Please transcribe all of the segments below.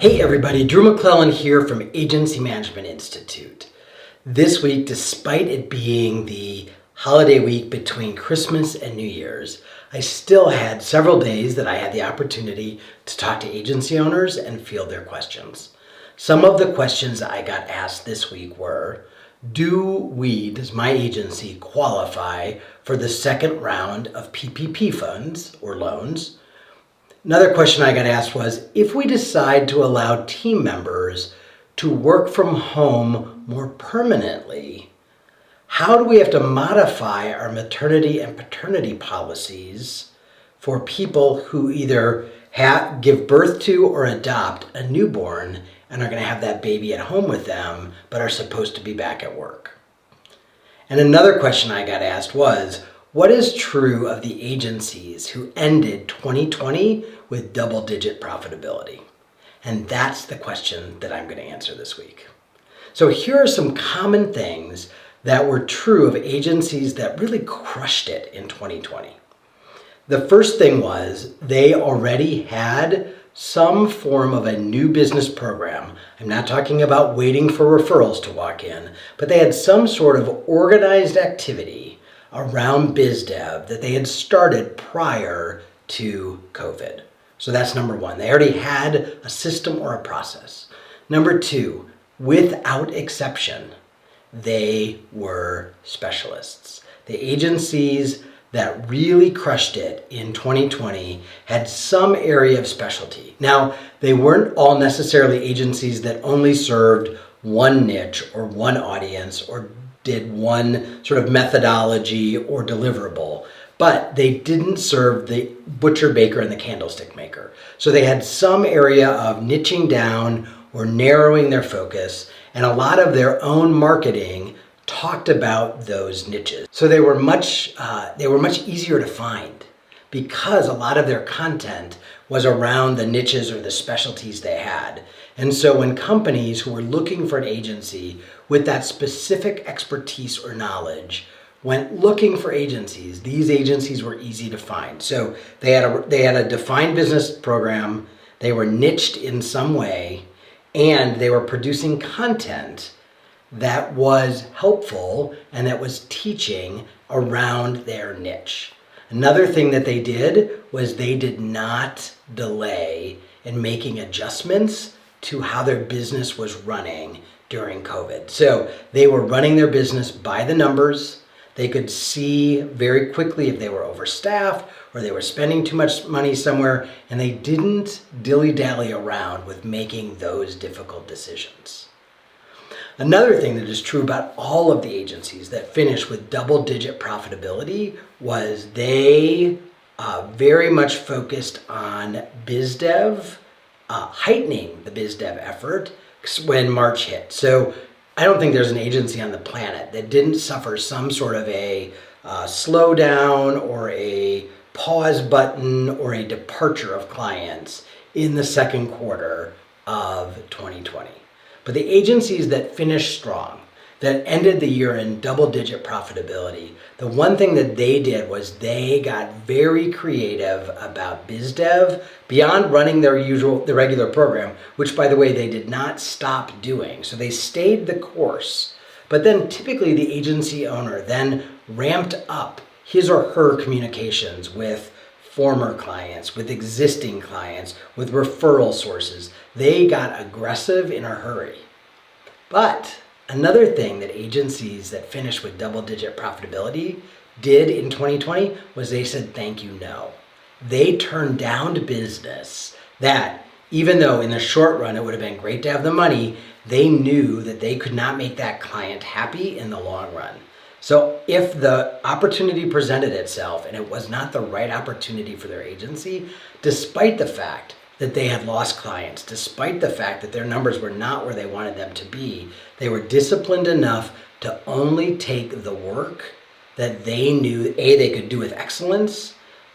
Hey everybody, Drew McLellan here from Agency Management Institute. This week, despite it being the holiday week between Christmas and New Year's, I still had several days that I had the opportunity to talk to agency owners and field their questions. Some of the questions I got asked this week were, does my agency qualify for the second round of PPP funds or loans? Another question I got asked was, if we decide to allow team members to work from home more permanently, how do we have to modify our maternity and paternity policies for people who either give birth to or adopt a newborn and are going to have that baby at home with them, but are supposed to be back at work? And another question I got asked was, what is true of the agencies who ended 2020 with double-digit profitability? And that's the question that I'm going to answer this week. So here are some common things that were true of agencies that really crushed it in 2020. The first thing was they already had some form of a new business program. I'm not talking about waiting for referrals to walk in, but they had some sort of organized activity around biz dev that they had started prior to COVID. So that's number one. They already had a system or a process. Number two, without exception, they were specialists. The agencies that really crushed it in 2020 had some area of specialty. Now, they weren't all necessarily agencies that only served one niche or one audience or did one sort of methodology or deliverable, but they didn't serve the butcher, baker, and the candlestick maker. So they had some area of niching down or narrowing their focus, and a lot of their own marketing talked about those niches. So they were much easier to find because a lot of their content was around the niches or the specialties they had. And so when companies who were looking for an agency with that specific expertise or knowledge went looking for agencies, these agencies were easy to find. So they had a defined business program, they were niched in some way, and they were producing content that was helpful and that was teaching around their niche. Another thing that they did was they did not delay in making adjustments to how their business was running during COVID. So they were running their business by the numbers. They could see very quickly if they were overstaffed or they were spending too much money somewhere, and they didn't dilly-dally around with making those difficult decisions. Another thing that is true about all of the agencies that finished with double-digit profitability was they very much focused on biz dev, heightening the biz dev effort when March hit. So I don't think there's an agency on the planet that didn't suffer some sort of a slowdown or a pause button or a departure of clients in the second quarter of 2020. But the agencies that finished strong, that ended the year in double-digit profitability, the one thing that they did was they got very creative about biz dev beyond running the regular program, which, by the way, they did not stop doing. So they stayed the course. But then typically the agency owner then ramped up his or her communications with former clients, with existing clients, with referral sources. They got aggressive in a hurry. But another thing that agencies that finished with double-digit profitability did in 2020 was they said, thank you, no. They turned down business that, even though in the short run it would have been great to have the money, they knew that they could not make that client happy in the long run. So if the opportunity presented itself and it was not the right opportunity for their agency, despite the fact that they had lost clients, despite the fact that their numbers were not where they wanted them to be, they were disciplined enough to only take the work that they knew, A, they could do with excellence,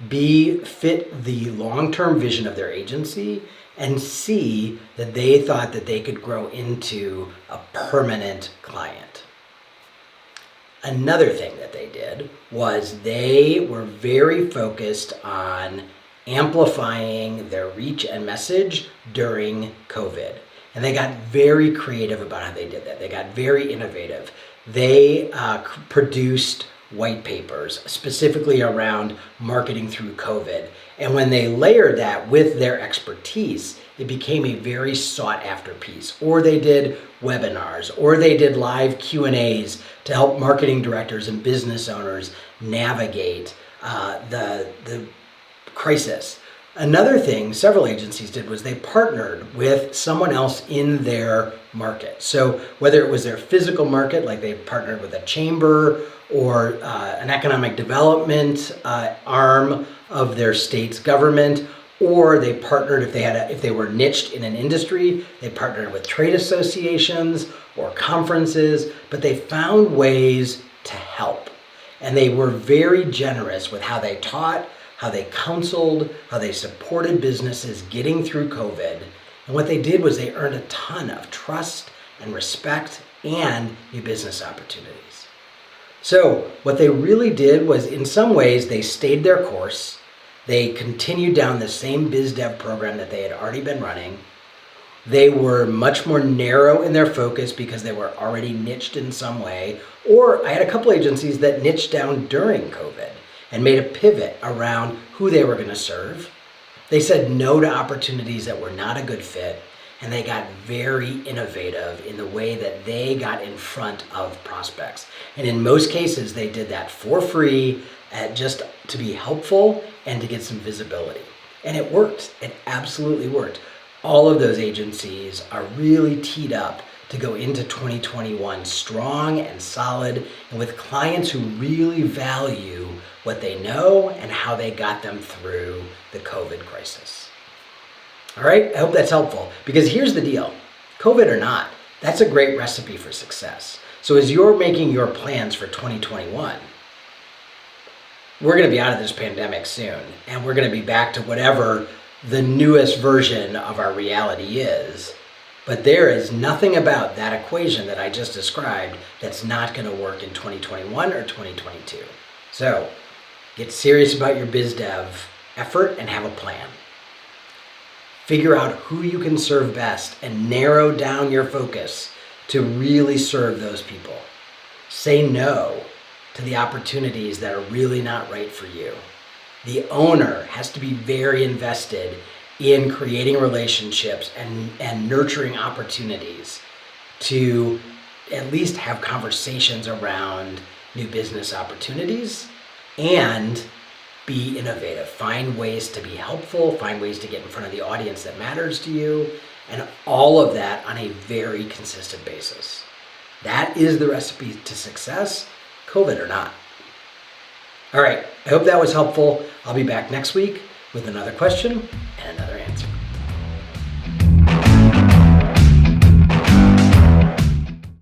B, fit the long-term vision of their agency, and C, that they thought that they could grow into a permanent client. Another thing that they did was they were very focused on amplifying their reach and message during COVID. And they got very creative about how they did that. They got very innovative. They produced white papers specifically around marketing through COVID. And when they layered that with their expertise, it became a very sought after piece. Or they did webinars, or they did live Q&As to help marketing directors and business owners navigate the crisis. Another thing several agencies did was they partnered with someone else in their market. So whether it was their physical market, like they partnered with a chamber or an economic development arm of their state's government, or they partnered if they were niched in an industry, they partnered with trade associations or conferences, but they found ways to help. And they were very generous with how they taught, how they counseled, how they supported businesses getting through COVID. And what they did was they earned a ton of trust and respect and new business opportunities. So what they really did was, in some ways, they stayed their course. They continued down the same biz dev program that they had already been running. They were much more narrow in their focus because they were already niched in some way. Or I had a couple agencies that niched down during COVID and made a pivot around who they were going to serve. They said no to opportunities that were not a good fit, and they got very innovative in the way that they got in front of prospects. And in most cases, they did that for free, just to be helpful and to get some visibility. And it worked. It absolutely worked. All of those agencies are really teed up to go into 2021 strong and solid, and with clients who really value what they know and how they got them through the COVID crisis. All right, I hope that's helpful, because here's the deal. COVID or not, that's a great recipe for success. So as you're making your plans for 2021, we're going to be out of this pandemic soon, and we're going to be back to whatever the newest version of our reality is. But there is nothing about that equation that I just described that's not going to work in 2021 or 2022. So get serious about your biz dev effort and have a plan. Figure out who you can serve best and narrow down your focus to really serve those people. Say no to the opportunities that are really not right for you. The owner has to be very invested in creating relationships and nurturing opportunities to at least have conversations around new business opportunities and be innovative. Find ways to be helpful, find ways to get in front of the audience that matters to you, and all of that on a very consistent basis. That is the recipe to success, COVID or not. All right, I hope that was helpful. I'll be back next week with another question and another answer.